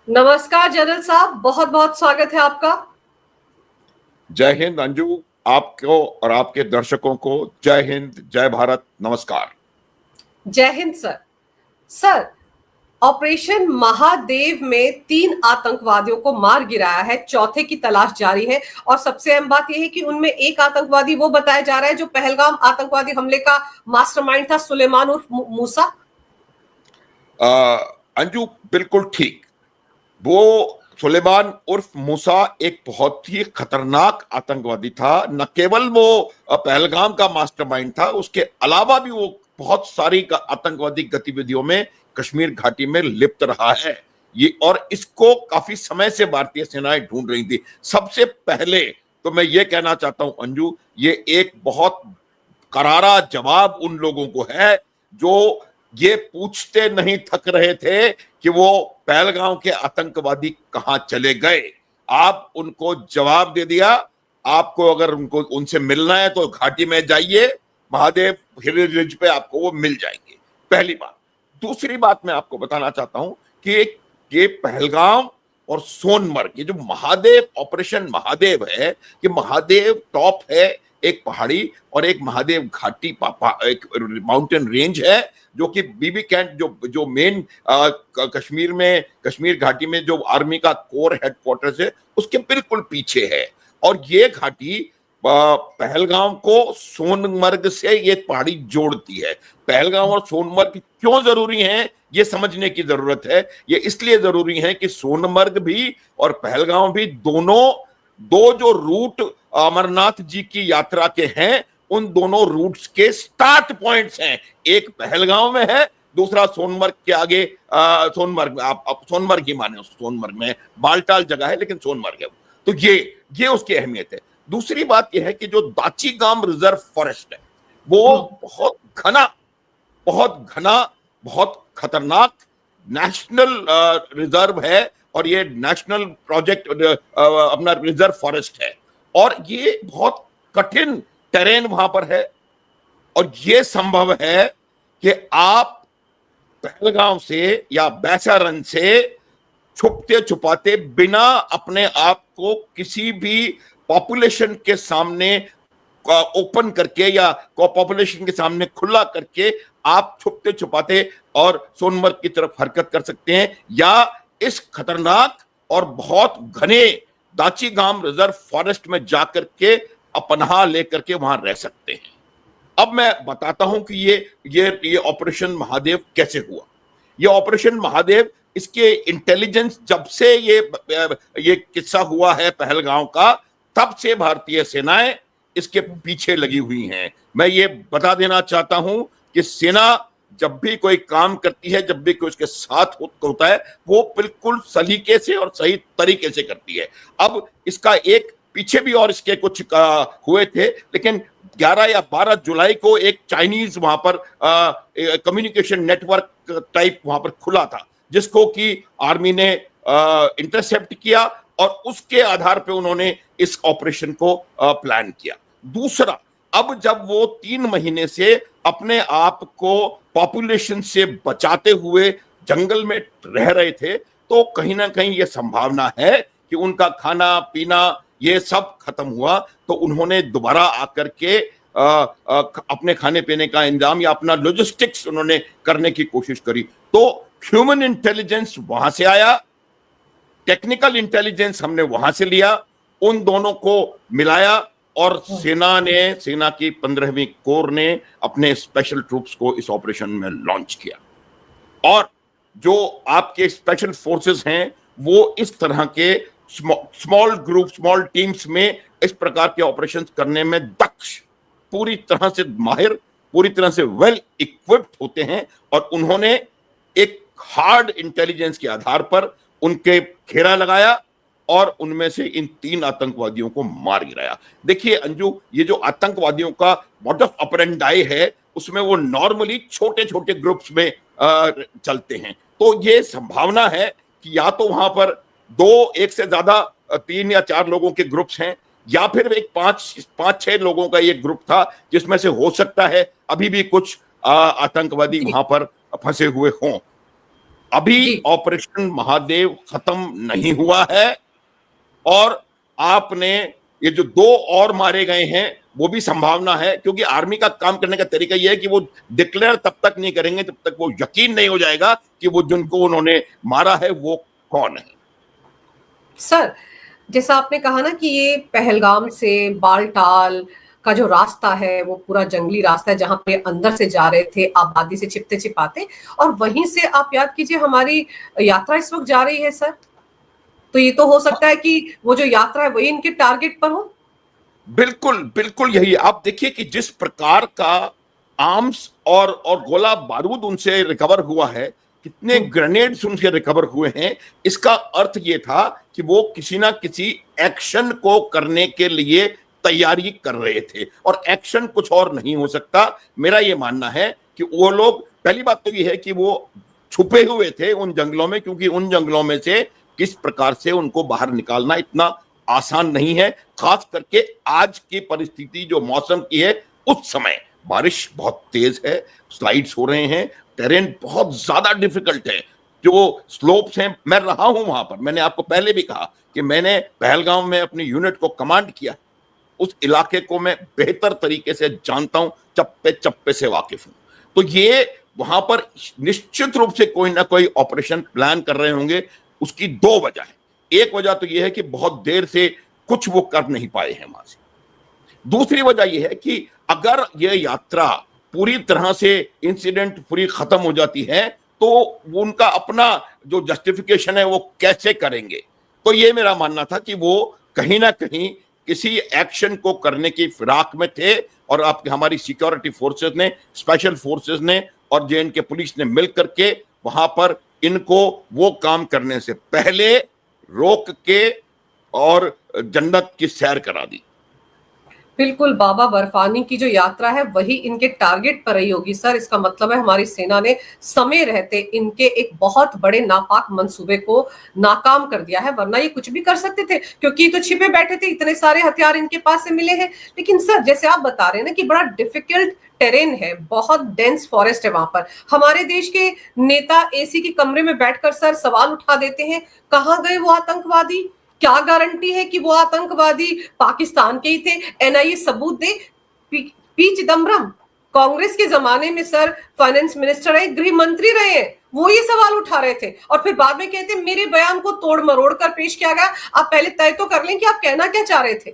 नमस्कार जनरल साहब, बहुत बहुत स्वागत है आपका। जय हिंद अंजू, आपको और आपके दर्शकों को जय हिंद, जय भारत, नमस्कार। जय Hind sir. Sir, operation Mahadev में 3 आतंकवादियों को मार गिराया है, चौथे की तलाश जारी है। और सबसे अहम बात यह है कि उनमें एक आतंकवादी वो बताया जा रहा है जो पहलगाम आतंकवादी हमले का मास्टरमाइंड था, सुलेमान उर्फ मूसा। अंजू बिल्कुल ठीक। वो सुलेमान उर्फ मूसा एक बहुत ही खतरनाक आतंकवादी था। न केवल वो पहलगाम का मास्टरमाइंड था, उसके अलावा भी वो बहुत सारी आतंकवादी गतिविधियों में कश्मीर घाटी में लिप्त रहा है। ये और इसको काफी समय से भारतीय सेनाएं ढूंढ रही थी। सबसे पहले तो मैं ये कहना चाहता हूं अंजू, ये एक बहुत करारा जवाब उन लोगों को है जो ये पूछते नहीं थक रहे थे कि वो पहलगांव के आतंकवादी कहां चले गए। आप उनको जवाब दे दिया। आपको अगर उनको उनसे मिलना है तो घाटी में जाइए, महादेव हिल रिज पे आपको वो मिल जाएंगे। पहली बात। दूसरी बात मैं आपको बताना चाहता हूं कि ये पहलगाम और सोनमर्ग, ये जो महादेव ऑपरेशन महादेव है, ये महादेव टॉप है, एक पहाड़ी और एक महादेव घाटी एक माउंटेन रेंज है जो कि बीबी कैंट जो मेन कश्मीर घाटी में जो आर्मी का कोर हेडक्वार्टर्स है उसके बिल्कुल पीछे है। और ये घाटी पहलगाम को सोनमर्ग से ये पहाड़ी जोड़ती है। पहलगाम और सोनमर्ग क्यों जरूरी है ये समझने की जरूरत है। ये इसलिए जरूरी है कि सोनमर्ग भी और पहलगाम भी दोनों दो जो रूट अमरनाथ जी की यात्रा के हैं, उन दोनों रूट्स के स्टार्ट पॉइंट्स हैं। एक पहलगाम में है, दूसरा सोनमर्ग के आगे सोनमर्ग में, आप सोनमर्ग ही माने, सोनमर्ग में बालटाल जगह है लेकिन सोनमर्ग है। तो ये उसकी अहमियत है। दूसरी बात यह है कि जो दाचीगाम रिजर्व फॉरेस्ट है वो बहुत घना, बहुत खतरनाक नेशनल रिजर्व है और ये नेशनल प्रोजेक्ट अपना रिजर्व फॉरेस्ट है। और ये बहुत कठिन टेरेन वहां पर है और ये संभव है कि आप पहलगाम से या बैसारन से छुपते छुपाते बिना अपने आप को किसी भी पॉपुलेशन के सामने ओपन करके या पॉपुलेशन के सामने खुला करके आप छुपते छुपाते और सोनमर्ग की तरफ हरकत कर सकते हैं, या इस खतरनाक और बहुत घने दाचीगाम रिजर्व फॉरेस्ट में जाकर के अपनाह लेकर के वहां रह सकते हैं। अब मैं बताता हूं कि ये ऑपरेशन महादेव कैसे हुआ। ये ऑपरेशन महादेव, इसके इंटेलिजेंस जब से ये किस्सा हुआ है पहलगांव का, तब से भारतीय सेनाएं इसके पीछे लगी हुई हैं। मैं ये बता देना चाहता हूं कि सेना जब भी कोई काम करती है, जब भी कोई उसके साथ होता है, वो बिल्कुल सलीके से और सही तरीके से करती है। अब इसका एक पीछे भी और इसके कुछ हुए थे, लेकिन 11 या 12 जुलाई को एक चाइनीज वहां पर कम्युनिकेशन नेटवर्क टाइप वहां पर खुला था, जिसको कि आर्मी ने इंटरसेप्ट किया और उसके आधार पे उन्होंने इस ऑपरेशन को प्लान किया। दूसरा, अब जब वो 3 महीने से अपने आप को पॉपुलेशन से बचाते हुए जंगल में रह रहे थे, तो कहीं ना कहीं ये संभावना है कि उनका खाना पीना ये सब खत्म हुआ, तो उन्होंने दोबारा आकर के अपने खाने पीने का इंतजाम या अपना लॉजिस्टिक्स उन्होंने करने की कोशिश करी। तो ह्यूमन इंटेलिजेंस वहां से आया, टेक्निकल इंटेलिजेंस हमने वहां से लिया, उन दोनों को मिलाया और सेना की 15वीं कोर ने अपने स्पेशल ट्रूप्स को इस ऑपरेशन में लॉन्च किया। और जो आपके स्पेशल फोर्सेस हैं वो इस तरह के स्मॉल ग्रुप, स्मॉल टीम्स में इस प्रकार के ऑपरेशंस करने में दक्ष, पूरी तरह से माहिर, पूरी तरह से वेल इक्विप्ड होते हैं। और उन्होंने एक हार्ड इंटेलिजेंस के आधार पर उनके घेरा लगाया और उनमें से इन 3 आतंकवादियों को मार गिराया। देखिए अंजू, ये जो आतंकवादियों का मॉडस ऑपरेंडाई है उसमें वो नॉर्मली छोटे छोटे ग्रुप्स में चलते हैं। तो ये संभावना है कि या तो वहां पर 1 से ज्यादा 3 या 4 लोगों के ग्रुप्स हैं, या फिर एक 5-6 लोगों का ये ग्रुप था, जिसमें से हो सकता है अभी भी कुछ आतंकवादी वहां पर फंसे हुए हों। अभी ऑपरेशन महादेव खत्म नहीं हुआ है, और आपने ये जो 2 और मारे गए हैं वो भी संभावना है, क्योंकि आर्मी का काम करने का तरीका यह है कि वो डिक्लेयर तब तक नहीं करेंगे जब तक वो यकीन नहीं हो जाएगा कि वो जिनको उन्होंने मारा है वो कौन है। सर, जैसा आपने कहा ना कि ये पहलगाम से बालटाल का जो रास्ता है वो पूरा जंगली रास्ता है, जहां पे अंदर से जा रहे थे आबादी से छिपते छिपाते, और वहीं से आप याद कीजिए हमारी यात्रा इस वक्त जा रही है सर। तो ये तो हो सकता है कि वो जो यात्रा है वही इनके टारगेट पर हो। बिल्कुल बिल्कुल यही। आप देखिए कि जिस प्रकार का आर्म्स और गोला बारूद उनसे रिकवर हुआ है, कितने ग्रेनेड्स उनसे रिकवर हुए हैं, इसका अर्थ ये था कि वो किसी ना किसी एक्शन को करने के लिए तैयारी कर रहे थे, और एक्शन कुछ और नहीं हो सकता। मेरा ये मानना है कि वो लोग, पहली बात तो ये है कि वो छुपे हुए थे उन जंगलों में, क्योंकि उन जंगलों में से किस प्रकार से उनको बाहर निकालना इतना आसान नहीं है, खास करके आज की परिस्थिति जो मौसम की है। उस समय बारिश बहुत तेज है, स्लाइड्स हो रहे हैं, टेरेन बहुत ज्यादा डिफिकल्ट है, जो स्लोप्स हैं। मैं रहा हूं वहां पर, मैंने आपको पहले भी कहा कि मैंने पहलगाम में अपनी यूनिट को कमांड किया, उस इलाके को मैं बेहतर तरीके से जानता हूं, चप्पे चप्पे से वाकिफ हूं। तो ये वहां पर निश्चित रूप से कोई ना कोई ऑपरेशन प्लान कर रहे होंगे। उसकी 2 वजह है। एक वजह तो यह है कि बहुत देर से कुछ वो कर नहीं पाए हैं वहां से। दूसरी वजह यह है कि अगर यह यात्रा पूरी तरह से इंसिडेंट पूरी खत्म हो जाती है तो उनका अपना जो जस्टिफिकेशन है वो कैसे करेंगे। तो ये मेरा मानना था कि वो कहीं ना कहीं किसी एक्शन को करने की फिराक में थे, और आपके हमारी सिक्योरिटी फोर्सेस ने, स्पेशल फोर्सेस ने और जेएनके पुलिस ने मिलकर के वहां पर इनको वो काम करने से पहले रोक के और जन्नत की सैर करा दी। बिल्कुल, बाबा बर्फानी की जो यात्रा है वही इनके टारगेट पर रही होगी सर। इसका मतलब है हमारी सेना ने समय रहते इनके एक बहुत बड़े नापाक मंसूबे को नाकाम कर दिया है, वरना ये कुछ भी कर सकते थे, क्योंकि तो छिपे बैठे थे, इतने सारे हथियार इनके पास से मिले हैं। लेकिन सर, जैसे आप बता रहे हैं ना कि बड़ा डिफिकल्ट टेरेन है, बहुत डेंस फॉरेस्ट है वहां पर। हमारे देश के नेता एसी के कमरे में बैठकर सर सवाल उठा देते हैं, कहां गए वो आतंकवादी? क्या गारंटी है कि वो आतंकवादी पाकिस्तान के ही थे? एनआईए सबूत दे। पी चिदम्बरम कांग्रेस के जमाने में सर फाइनेंस मिनिस्टर है, गृह मंत्री रहे हैं, वो ये सवाल उठा रहे थे, और फिर बाद में कहते हैं मेरे बयान को तोड़ मरोड़ कर पेश किया गया। आप पहले तय तो कर लें कि आप कहना क्या चाह रहे थे।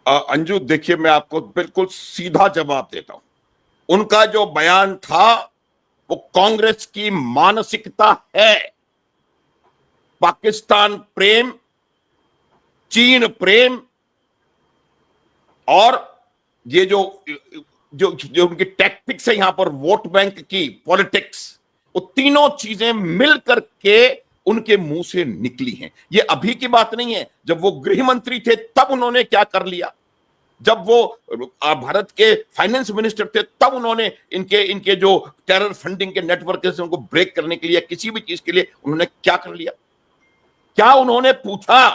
अंजू देखिए, मैं आपको बिल्कुल सीधा जवाब देता हूं। उनका जो बयान था वो कांग्रेस की मानसिकता है। पाकिस्तान प्रेम, चीन प्रेम, और ये जो जो जो उनकी टैक्टिक्स है यहां पर, वोट बैंक की पॉलिटिक्स, वो तीनों चीजें मिलकर के उनके मुंह से निकली हैं। ये अभी की बात नहीं है, जब वो गृह मंत्री थे तब उन्होंने क्या कर लिया, जब वो भारत के फाइनेंस मिनिस्टर थे तब उन्होंने इनके जो टेरर फंडिंग के नेटवर्क है उनको ब्रेक करने के लिए, किसी भी चीज के लिए उन्होंने क्या कर लिया। क्या उन्होंने पूछा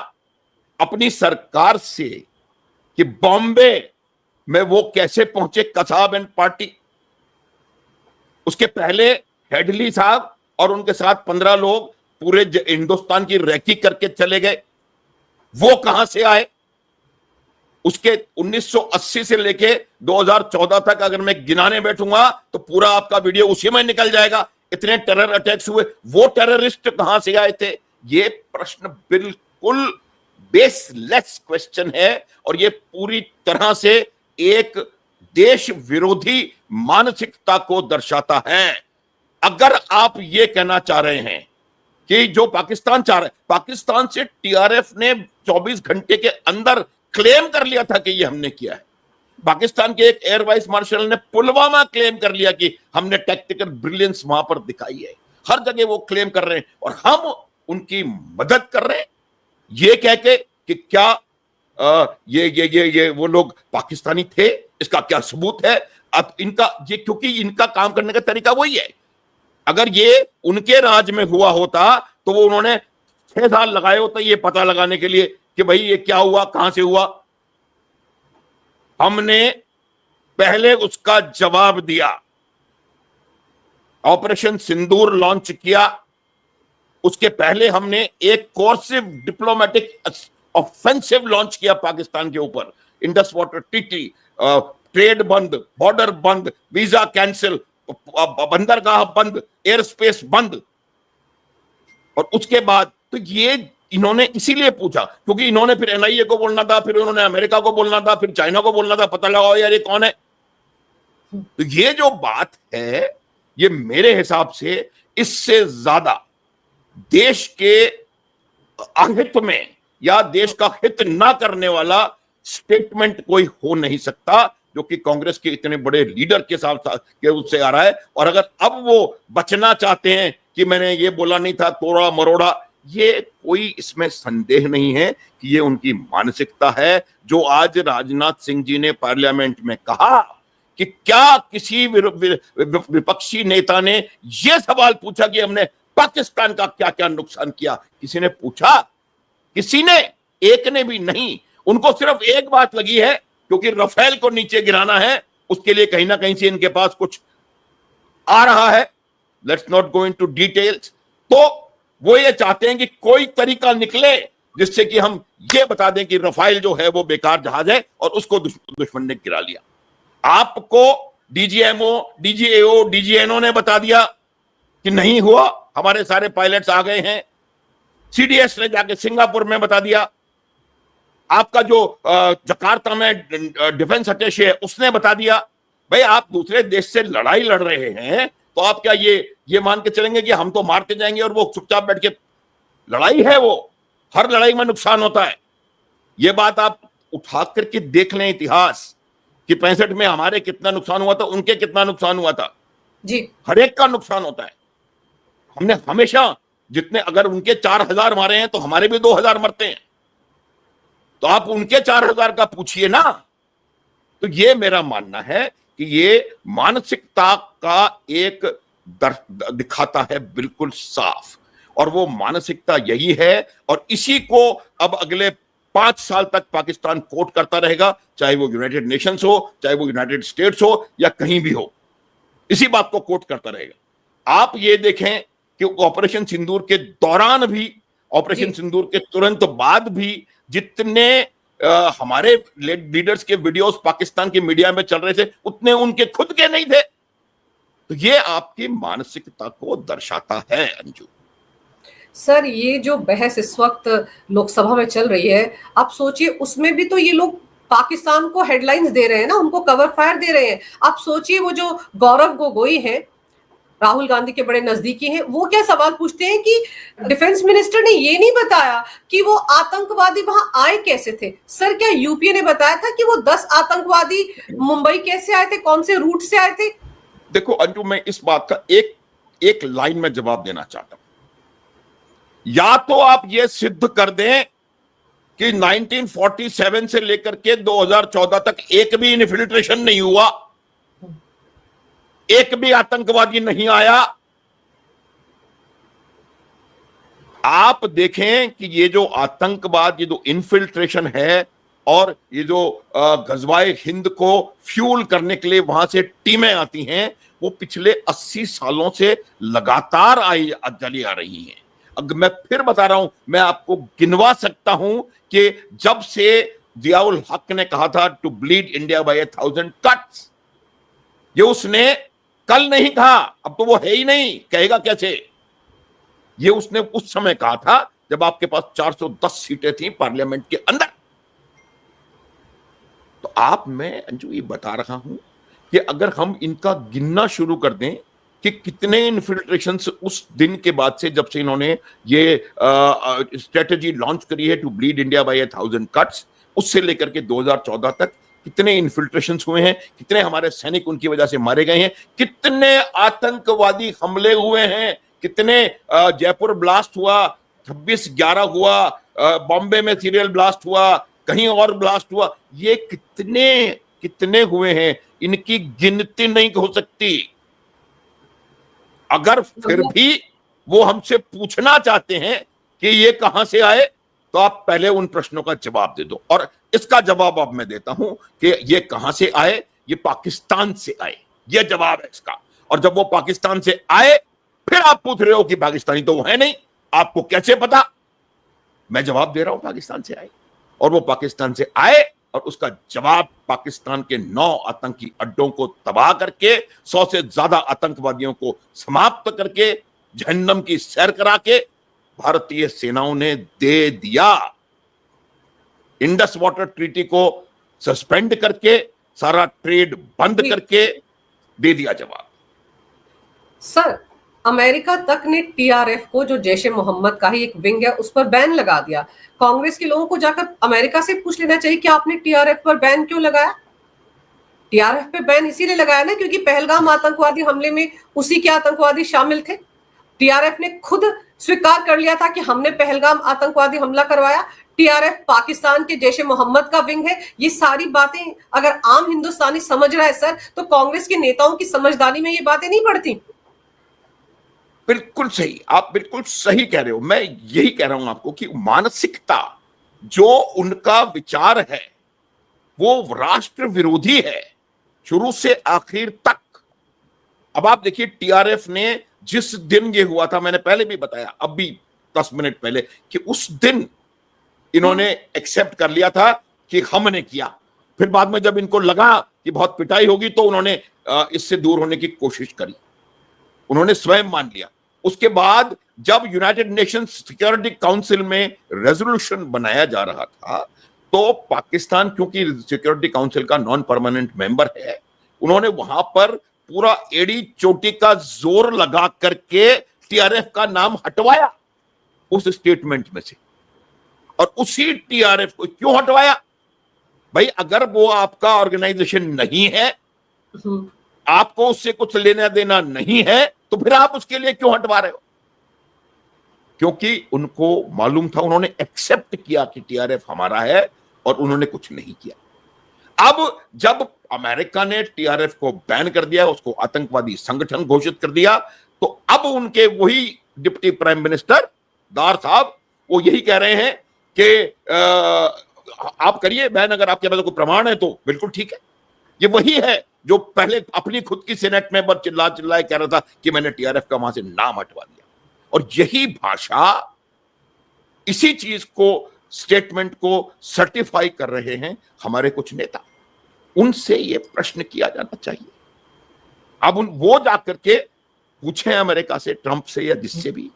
अपनी सरकार से कि बॉम्बे में वो कैसे पहुंचे, कसाब एंड पार्टी? उसके पहले हेडली साहब और उनके साथ 15 लोग पूरे हिंदुस्तान की रैकी करके चले गए, वो कहां से आए? उसके 1980 से लेके 2014 तक अगर मैं गिनाने बैठूंगा तो पूरा आपका वीडियो उसी में निकल जाएगा। इतने टेरर अटैक्स हुए, वो टेररिस्ट कहां से आए थे? ये प्रश्न बिल्कुल बेसलेस क्वेश्चन है, और ये पूरी तरह से एक देश विरोधी मानसिकता को दर्शाता है। अगर आप ये कहना चाह रहे हैं कि जो पाकिस्तान चाह रहा है, पाकिस्तान से टीआरएफ ने 24 घंटे के अंदर क्लेम कर लिया था कि ये हमने किया है। पाकिस्तान के एक एयर वाइस मार्शल ने पुलवामा क्लेम कर लिया कि हमने टैक्टिकल ब्रिलियंस वहां पर दिखाई है। हर जगह वो क्लेम कर रहे हैं और हम उनकी मदद कर रहे हैं, ये कह के कि क्या ये वो लोग पाकिस्तानी थे, इसका क्या सबूत है? अब इनका ये, क्योंकि इनका काम करने का तरीका वही है। अगर ये उनके राज में हुआ होता तो वो उन्होंने 6 साल लगाए होते ये पता लगाने के लिए कि भाई ये क्या हुआ, कहां से हुआ। हमने पहले उसका जवाब दिया, ऑपरेशन सिंदूर लॉन्च किया, उसके पहले हमने एक कोर्सिव डिप्लोमेटिक ऑफेंसिव लॉन्च किया पाकिस्तान के ऊपर। इंडस वाटर ट्रीटी, ट्रेड बंद, बॉर्डर बंद, वीजा कैंसिल, बंदरगाह बंद, एयर स्पेस बंद। और उसके बाद तो ये इन्होंने इसीलिए पूछा क्योंकि इन्होंने फिर एनआईए को बोलना था, फिर उन्होंने अमेरिका को बोलना था, फिर चाइना को बोलना था, पता लगाओ यार ये कौन है। तो ये जो बात है, ये मेरे हिसाब से इससे ज्यादा देश के अहित में या देश का हित ना करने वाला स्टेटमेंट कोई हो नहीं सकता जो कि कांग्रेस के इतने बड़े लीडर के साथ के उससे आ रहा है। और अगर अब वो बचना चाहते हैं कि मैंने ये बोला नहीं था, तोड़ा मरोड़ा, ये कोई इसमें संदेह नहीं है कि ये उनकी मानसिकता है। जो आज राजनाथ सिंह जी ने पार्लियामेंट में कहा कि क्या किसी विपक्षी नेता ने यह सवाल पूछा कि हमने पाकिस्तान का क्या क्या नुकसान किया? किसी ने पूछा? किसी ने? एक ने भी नहीं। उनको सिर्फ एक बात लगी है, क्योंकि राफेल को नीचे गिराना है, उसके लिए कहीं ना कहीं से इनके पास कुछ आ रहा है। Let's not go into details. तो वो ये चाहते हैं कि कोई तरीका निकले जिससे कि हम ये बता दें कि राफेल जो है वो बेकार जहाज है और उसको दुश्मन ने गिरा लिया। आपको डीजीएमओ, डीजीएओ, डीजीएनओ ने बता दिया कि नहीं हुआ, हमारे सारे पायलट्स आ गए हैं। सीडीएस ने जाके सिंगापुर में बता दिया। आपका जो जकार्ता में डिफेंस अटैचे है उसने बता दिया। भाई आप दूसरे देश से लड़ाई लड़ रहे हैं तो आप क्या ये मान के चलेंगे कि हम तो मारते जाएंगे और वो चुपचाप बैठ के? लड़ाई है वो, हर लड़ाई में नुकसान होता है। ये बात आप उठा करके देख लें इतिहास कि 65 में हमारे कितना नुकसान हुआ था, उनके कितना नुकसान हुआ था जी। हर एक का नुकसान होता है। हमने हमेशा जितने, अगर उनके 4000 मारे हैं तो हमारे भी 2000 मरते हैं, तो आप उनके 4000 का पूछिए ना। तो ये मेरा मानना है कि ये मानसिकता का एक दिखाता है बिल्कुल साफ, और वो मानसिकता यही है। और इसी को अब अगले 5 साल तक पाकिस्तान कोट करता रहेगा, चाहे वो यूनाइटेड नेशंस हो, चाहे वो यूनाइटेड स्टेट्स हो या कहीं भी हो, इसी बात को कोट करता रहेगा। आप ये देखें कि ऑपरेशन सिंदूर के दौरान भी, ऑपरेशन सिंदूर के तुरंत बाद भी जितने हमारे लीडर्स के वीडियोस पाकिस्तान की मीडिया में चल रहे थे, उतने उनके खुद के नहीं थे। तो ये आपकी मानसिकता को दर्शाता है। अंजू सर, ये जो बहस इस वक्त लोकसभा में चल रही है, आप सोचिए उसमें भी तो ये लोग पाकिस्तान को हेडलाइंस दे रहे हैं ना, उनको कवर फायर दे रहे हैं। आप सोचिए वो जो गौरव गोगोई हैं, राहुल गांधी के बड़े नजदीकी हैं, वो क्या सवाल पूछते हैं कि डिफेंस मिनिस्टर ने ये नहीं बताया कि वो आतंकवादी वहां आए कैसे थे। सर, क्या यूपीए ने बताया था कि वो 10 आतंकवादी मुंबई कैसे आए थे, कौन से रूट से आए थे? देखो अंजू, मैं इस बात का एक लाइन में जवाब देना चाहता हूं। या तो आप ये सिद्ध कर दें कि 1947 से लेकर के 2014 तक एक भी इन्फिल्ट्रेशन नहीं हुआ, एक भी आतंकवादी नहीं आया। आप देखें कि ये जो आतंकवाद, ये जो इन्फिल्ट्रेशन है और ये जो गजवाए हिंद को फ्यूल करने के लिए वहां से टीमें आती हैं, वो पिछले 80 सालों से लगातार चली आ रही हैं। अब मैं फिर बता रहा हूं, मैं आपको गिनवा सकता हूं कि जब से जियाउल हक ने कहा था to bleed India by 1000 cuts, ये उसने कल नहीं कहा, अब तो वो है ही नहीं, कहेगा कैसे? ये उसने उस समय कहा था जब आपके पास 410 सीटें थी पार्लियामेंट के अंदर। तो मैं अंजू ये बता रहा हूं कि अगर हम इनका गिनना शुरू कर दें कि कितने इन्फिल्ट्रेशंस उस दिन के बाद से, जब से इन्होंने ये स्ट्रेटेजी लॉन्च करी है to bleed India by 1000 cuts, उससे लेकर के 2014 तक कितने इन्फिल्ट्रेशंस हुए हैं, कितने हमारे सैनिक उनकी वजह से मारे गए हैं, कितने आतंकवादी हमले हुए हैं, कितने जयपुर ब्लास्ट हुआ, 26/11 हुआ, बॉम्बे में सीरियल ब्लास्ट हुआ, कहीं और ब्लास्ट हुआ, ये कितने हुए हैं, इनकी गिनती नहीं हो सकती। अगर फिर भी वो हमसे पूछना चाहते हैं कि ये कहां से आए, तो आप पहले उन प्रश्नों का जवाब दे दो। और इसका जवाब अब मैं देता हूं कि ये कहां से आए, ये पाकिस्तान से आए, ये जवाब है इसका। और जब वो पाकिस्तान से आए, फिर आप पूछ रहे हो कि पाकिस्तानी तो वो है नहीं, आपको कैसे पता? मैं जवाब दे रहा हूं, पाकिस्तान से आए, और वो पाकिस्तान से आए और उसका जवाब पाकिस्तान के 9 आतंकी अड्डों को तबाह करके 100 से ज्यादा आतंकवादियों को समाप्त करके जहन्नम की सैर करा के भारतीय सेनाओं ने दे दिया। इंडस वाटर ट्रीटी को सस्पेंड करके, सारा ट्रेड बंद करके दे दिया जवाब। सर, अमेरिका तक ने टीआरएफ को, जो जैश ए मोहम्मद का ही एक विंग है, उस पर बैन लगा दिया। कांग्रेस के लोगों को जाकर अमेरिका से पूछ लेना चाहिए कि आपने टीआरएफ पर बैन क्यों लगाया। टीआरएफ पे बैन इसीलिए लगाया ना क्योंकि पहलगाम आतंकवादी हमले में उसी के आतंकवादी शामिल थे। टीआरएफ ने खुद स्वीकार कर लिया था कि हमने पहलगाम आतंकवादी हमला करवाया। टीआरएफ पाकिस्तान के जैश ए मोहम्मद का विंग है। ये सारी बातें अगर आम हिंदुस्तानी समझ रहा है सर, तो कांग्रेस के नेताओं की समझदारी में ये बातें नहीं पड़ती। बिल्कुल सही, आप बिल्कुल सही कह रहे हो। मैं यही कह रहा हूं आपको कि मानसिकता, जो उनका विचार है, वो राष्ट्र विरोधी है शुरू से आखिर तक। अब आप देखिए, टीआरएफ ने जिस दिन ये हुआ था, मैंने पहले भी बताया, अभी 10 मिनट पहले, कि उस दिन इन्होंने एक्सेप्ट कर लिया था कि हमने किया। फिर बाद में जब इनको लगा कि बहुत पिटाई होगी तो उन्होंने इससे दूर होने की कोशिश करी, उन्होंने स्वयं मान लिया। उसके बाद जब यूनाइटेड नेशंस सिक्योरिटी काउंसिल में रेजोल्यूशन बनाया जा रहा था, तो पाकिस्तान, क्योंकि सिक्योरिटी काउंसिल का नॉन परमानेंट मेंबर है, उन्होंने वहां पर पूरा एड़ी चोटी का जोर लगा करके टीआरएफ का नाम हटवाया उस स्टेटमेंट में से। और उसी टीआरएफ को क्यों हटवाया? भाई, अगर वो आपका ऑर्गेनाइजेशन नहीं है, आपको उससे कुछ लेना देना नहीं है, तो फिर आप उसके लिए क्यों हटवा रहे हो? क्योंकि उनको मालूम था, उन्होंने एक्सेप्ट किया कि टीआरएफ हमारा है, और उन्होंने कुछ नहीं किया। अब जब अमेरिका ने टीआरएफ को बैन कर दिया, उसको आतंकवादी संगठन घोषित कर दिया, तो अब उनके वही डिप्टी प्राइम मिनिस्टर दार साहब, वो यही कह रहे हैं कि आप करिए बैन, अगर आपके पास कोई प्रमाण है तो बिल्कुल ठीक है। ये वही है जो पहले अपनी खुद की सेनेट में बस चिल्लाए कह रहा था कि मैंने टीआरएफ का वहां से नाम हटवा दिया। और यही भाषा, इसी चीज को, स्टेटमेंट को सर्टिफाई कर रहे हैं हमारे कुछ नेता। उनसे ये प्रश्न किया जाना चाहिए। अब वो जाकर के पूछे अमेरिका से, ट्रंप से, या जिससे भी,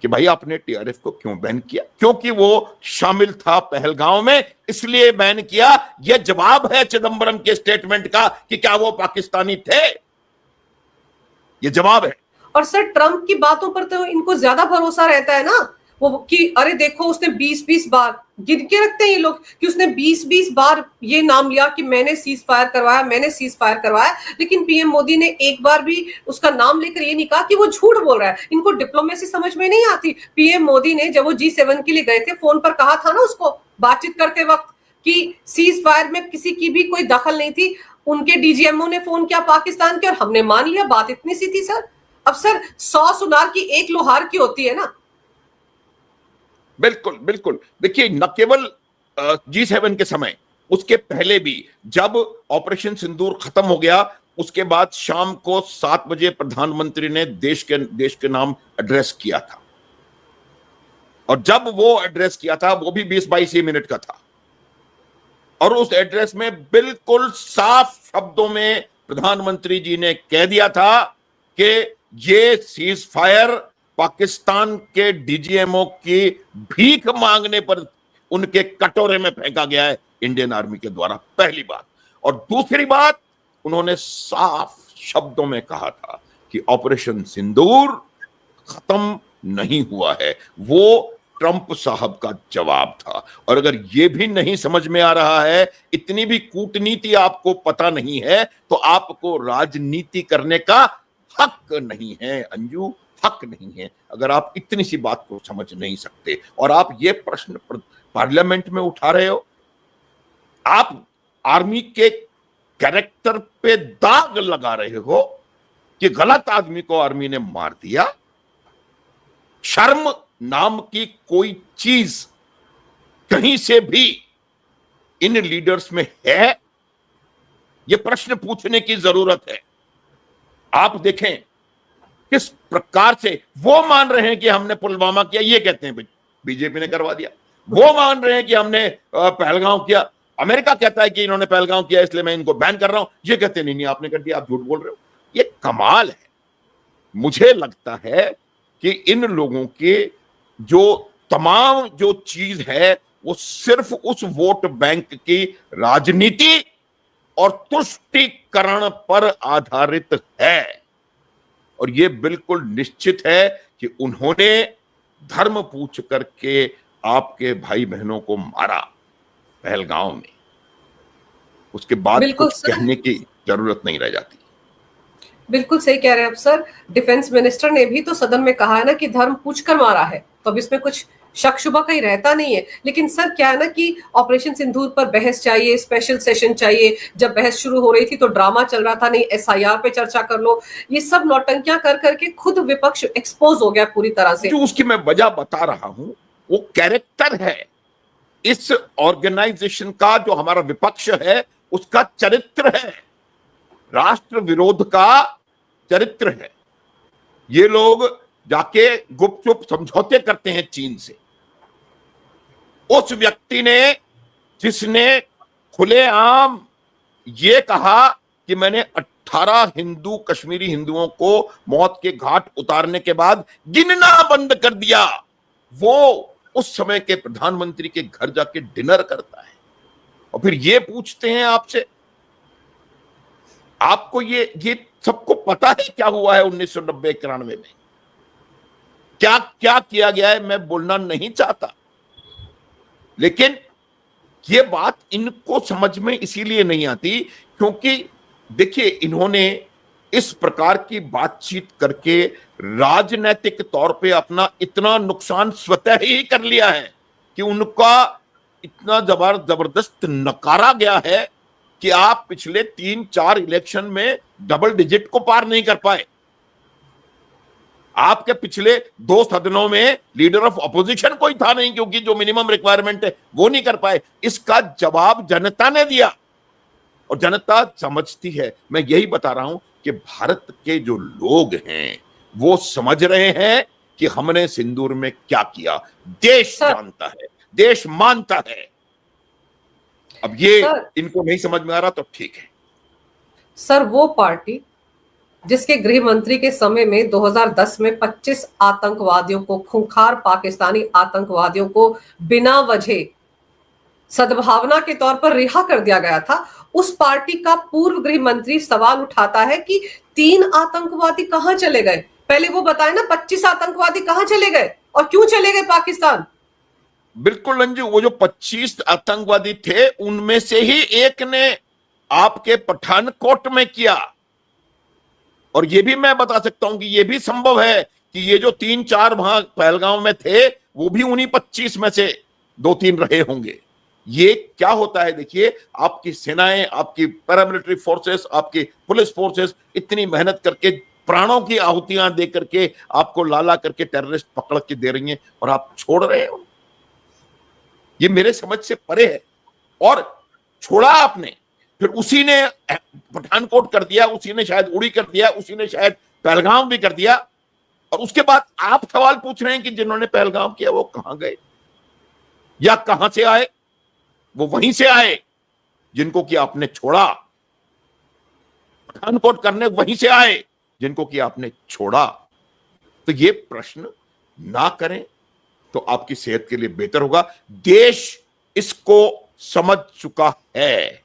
कि भाई आपने टीआरएफ को क्यों बैन किया? क्योंकि वो शामिल था पहलगांव में, इसलिए बैन किया। यह जवाब है चिदंबरम के स्टेटमेंट का कि क्या वो पाकिस्तानी थे। ये जवाब है। और सर, ट्रंप की बातों पर तो इनको ज्यादा भरोसा रहता है ना, वो कि अरे देखो उसने 20-20 बार गिन के रखते हैं ये लोग कि उसने 20-20 बार ये नाम लिया कि मैंने सीज फायर करवाया, मैंने सीज फायर करवाया। लेकिन पीएम मोदी ने एक बार भी उसका नाम लेकर ये नहीं कहा कि वो झूठ बोल रहा है। इनको डिप्लोमेसी समझ में नहीं आती। पीएम मोदी ने जब वो G7 के लिए गए थे, फोन पर कहा था ना उसको बातचीत करते वक्त कि सीज फायर में किसी की भी कोई दखल नहीं थी। उनके डीजीएमओ ने फोन किया पाकिस्तान के और हमने मान लिया। बात इतनी सी थी सर। अब सर, 100 सुनार की एक लोहार की होती है ना। बिल्कुल बिल्कुल। देखिए, न केवल G7 के समय, उसके पहले भी जब ऑपरेशन सिंदूर खत्म हो गया, उसके बाद शाम को 7 बजे प्रधानमंत्री ने देश के नाम एड्रेस किया था। और जब वो एड्रेस किया था, वो भी 20-22 मिनट का था। और उस एड्रेस में बिल्कुल साफ शब्दों में प्रधानमंत्री जी ने कह दिया था कि ये सीज फायर पाकिस्तान के डीजीएमओ की भीख मांगने पर उनके कटोरे में फेंका गया है इंडियन आर्मी के द्वारा, पहली बात। और दूसरी बात, उन्होंने साफ शब्दों में कहा था कि ऑपरेशन सिंदूर खत्म नहीं हुआ है। वो ट्रंप साहब का जवाब था। और अगर ये भी नहीं समझ में आ रहा है, इतनी भी कूटनीति आपको पता नहीं है, तो आपको राजनीति करने का हक नहीं है अंजू, हक नहीं है, अगर आप इतनी सी बात को समझ नहीं सकते। और आप ये प्रश्न पार्लियामेंट में उठा रहे हो, आप आर्मी के कैरेक्टर पे दाग लगा रहे हो कि गलत आदमी को आर्मी ने मार दिया। शर्म नाम की कोई चीज कहीं से भी इन लीडर्स में है? ये प्रश्न पूछने की जरूरत है। आप देखें किस प्रकार से वो मान रहे हैं कि हमने पुलवामा किया, ये कहते हैं बीजेपी ने करवा दिया। वो मान रहे हैं कि हमने पहलगांव किया, अमेरिका कहता है कि इन्होंने पहलगांव किया इसलिए मैं इनको बैन कर रहा हूं, ये कहते हैं नहीं नहीं आपने कर दिया, आप झूठ बोल रहे हो। ये कमाल है। मुझे लगता है कि इन लोगों के जो तमाम जो चीज है वो सिर्फ उस वोट बैंक की राजनीति और तुष्टीकरण पर आधारित है। और ये बिल्कुल निश्चित है कि उन्होंने धर्म पूछ करके आपके भाई बहनों को मारा पहलगांव में, उसके बाद कुछ कहने की जरूरत नहीं रह जाती। बिल्कुल सही कह रहे हैं आप सर। डिफेंस मिनिस्टर ने भी तो सदन में कहा है ना कि धर्म पूछकर मारा है, तो अब इसमें कुछ शक शुबा कहीं रहता नहीं है। लेकिन सर क्या है ना कि ऑपरेशन सिंदूर पर बहस चाहिए, स्पेशल सेशन चाहिए। जब बहस शुरू हो रही थी तो ड्रामा चल रहा था, नहीं एसआईआर पे चर्चा कर लो। ये सब नौटंकियां कर करके खुद विपक्ष एक्सपोज हो गया पूरी तरह से। जो उसकी मैं वजह बता रहा हूं वो कैरेक्टर है इस ऑर्गेनाइजेशन का, जो हमारा विपक्ष है उसका चरित्र है, राष्ट्र विरोध का चरित्र है। ये लोग जाके गुपचुप समझौते करते हैं चीन से। उस व्यक्ति ने जिसने खुलेआम ये कहा कि मैंने 18 हिंदू कश्मीरी हिंदुओं को मौत के घाट उतारने के बाद गिनना बंद कर दिया, वो उस समय के प्रधानमंत्री के घर जाके डिनर करता है और फिर ये पूछते हैं आपसे। आपको ये सबको पता है क्या हुआ है 1990-91 में, क्या क्या किया गया है, मैं बोलना नहीं चाहता, लेकिन ये बात इनको समझ में इसीलिए नहीं आती क्योंकि देखिए इन्होंने इस प्रकार की बातचीत करके राजनीतिक तौर पे अपना इतना नुकसान स्वतः ही कर लिया है कि उनका इतना जबरदस्त नकारा गया है कि आप पिछले 3-4 इलेक्शन में डबल डिजिट को पार नहीं कर पाए। आपके पिछले 2 सदनों में लीडर ऑफ अपोजिशन कोई था नहीं क्योंकि जो मिनिमम रिक्वायरमेंट है वो नहीं कर पाए। इसका जवाब जनता ने दिया और जनता समझती है। मैं यही बता रहा हूं कि भारत के जो लोग हैं वो समझ रहे हैं कि हमने सिंदूर में क्या किया। देश जानता है, देश मानता है। अब ये इनको नहीं समझ में आ रहा तो ठीक है। सर वो पार्टी जिसके गृह मंत्री के समय में 2010 में 25 आतंकवादियों को, खूंखार पाकिस्तानी आतंकवादियों को बिना वजह सद्भावना के तौर पर रिहा कर दिया गया था, उस पार्टी का पूर्व गृह मंत्री सवाल उठाता है कि 3 आतंकवादी कहां चले गए। पहले वो बताए ना 25 आतंकवादी कहां चले गए और क्यों चले गए पाकिस्तान। बिल्कुल रंजू, वो जो 25 आतंकवादी थे उनमें से ही एक ने आपके पठानकोट में किया। और ये भी मैं बता सकता हूं कि ये भी संभव है कि ये जो 3-4 वहां पहलगांव में थे वो भी उन्हीं 25 में से 2-3 रहे होंगे। ये क्या होता है देखिए, आपकी सेनाएं, आपकी पैरामिलिट्री फोर्सेस, आपकी पुलिस फोर्सेस इतनी मेहनत करके प्राणों की आहुतियां दे करके आपको लाला करके टेररिस्ट पकड़ के दे रही हैं और आप छोड़ रहे हो। ये मेरे समझ से परे है। और छोड़ा आपने, फिर उसी ने पठानकोट कर दिया, उसी ने शायद उड़ी कर दिया, उसी ने शायद पहलगाम भी कर दिया। और उसके बाद आप सवाल पूछ रहे हैं कि जिन्होंने पहलगाम किया वो कहां गए या कहां से आए। वो वहीं से आए जिनको कि आपने छोड़ा। पठानकोट करने वहीं से आए जिनको कि आपने छोड़ा। तो ये प्रश्न ना करें तो आपकी सेहत के लिए बेहतर होगा। देश इसको समझ चुका है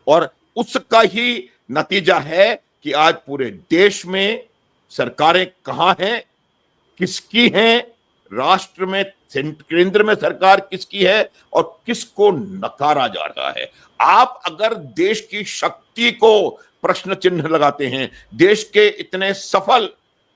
और उसका ही नतीजा है कि आज पूरे देश में सरकारें कहां हैं, किसकी हैं, राष्ट्र में केंद्र में सरकार किसकी है और किसको नकारा जा रहा है। आप अगर देश की शक्ति को प्रश्न चिन्ह लगाते हैं, देश के इतने सफल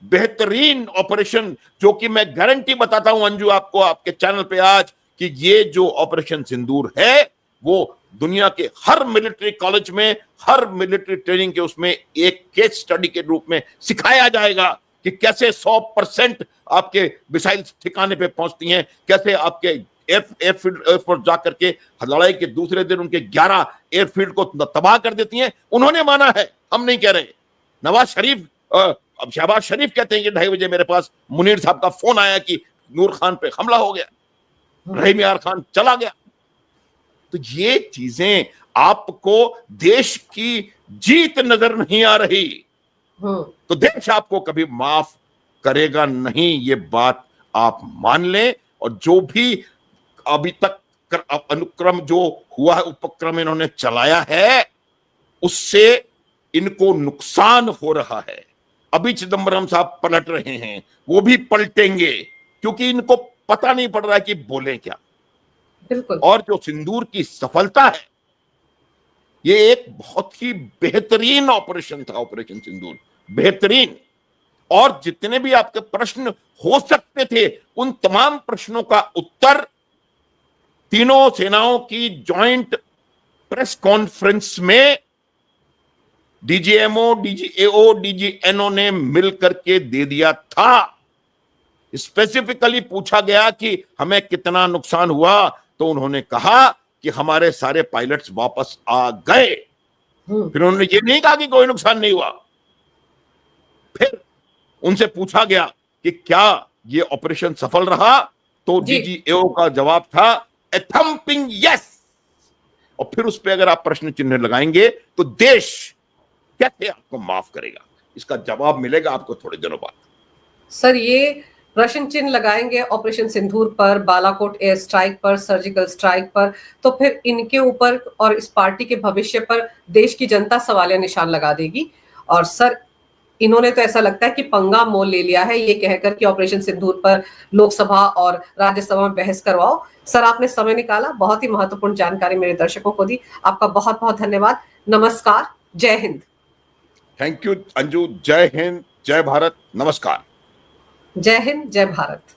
बेहतरीन ऑपरेशन, जो कि मैं गारंटी बताता हूं अंजू आपको आपके चैनल पे आज, कि ये जो ऑपरेशन सिंदूर है वो दुनिया के हर मिलिट्री कॉलेज में, हर मिलिट्री ट्रेनिंग के उसमें एक केस स्टडी के रूप में सिखाया जाएगा कि कैसे 100% आपके मिसाइल्स ठिकाने पे पहुंचती हैं, कैसे आपके एयरफोर्स जाकर के लड़ाई के दूसरे दिन उनके 11 एयरफील्ड को तबाह कर देती हैं। उन्होंने माना है, हम नहीं कह रहे। नवाज शरीफ अब शहबाज शरीफ कहते हैं कि 2:30 बजे मेरे पास मुनीर साहब का फोन आया कि नूर खान पे हमला हो गया, रहीम यार खान चला गया। तो ये चीजें आपको देश की जीत नजर नहीं आ रही, तो देश आपको कभी माफ करेगा नहीं, ये बात आप मान लें। और जो भी अभी तक अनुक्रम जो हुआ है, उपक्रम इन्होंने चलाया है, उससे इनको नुकसान हो रहा है। अभी चिदंबरम साहब पलट रहे हैं, वो भी पलटेंगे, क्योंकि इनको पता नहीं पड़ रहा है कि बोले क्या। बिल्कुल। और जो सिंदूर की सफलता है, ये एक बहुत ही बेहतरीन ऑपरेशन था, ऑपरेशन सिंदूर, बेहतरीन। और जितने भी आपके प्रश्न हो सकते थे, उन तमाम प्रश्नों का उत्तर तीनों सेनाओं की जॉइंट प्रेस कॉन्फ्रेंस में डीजीएमओ, डीजीएओ, डीजीएनओ ने मिलकर के दे दिया था। स्पेसिफिकली पूछा गया कि हमें कितना नुकसान हुआ, तो उन्होंने कहा कि हमारे सारे पायलट्स वापस आ गए। फिर उन्होंने ये नहीं कहा कि कोई नुकसान नहीं हुआ। फिर उनसे पूछा गया कि क्या ये ऑपरेशन सफल रहा, तो डीजीएओ का जवाब था ए थम्पिंग यस। और फिर उस पर अगर आप प्रश्न चिन्ह लगाएंगे तो देश कैसे आपको माफ करेगा, इसका जवाब मिलेगा आपको थोड़े दिनों बाद। सर, ये प्रश्न चिन्ह लगाएंगे ऑपरेशन सिंदूर पर, बालाकोट एयर स्ट्राइक पर, सर्जिकल स्ट्राइक पर, तो फिर इनके ऊपर और इस पार्टी के भविष्य पर देश की जनता सवालिया निशान लगा देगी। और सर, इन्होंने तो ऐसा लगता है कि पंगा मोल ले लिया है, ये कहकर कि ऑपरेशन सिंदूर पर लोकसभा और राज्यसभा में बहस करवाओ। सर, आपने समय निकाला, बहुत ही महत्वपूर्ण जानकारी मेरे दर्शकों को दी, आपका बहुत बहुत धन्यवाद। नमस्कार, जय हिंद। थैंक यू अंजू, जय हिंद, जय भारत, नमस्कार। जय हिंद, जय भारत।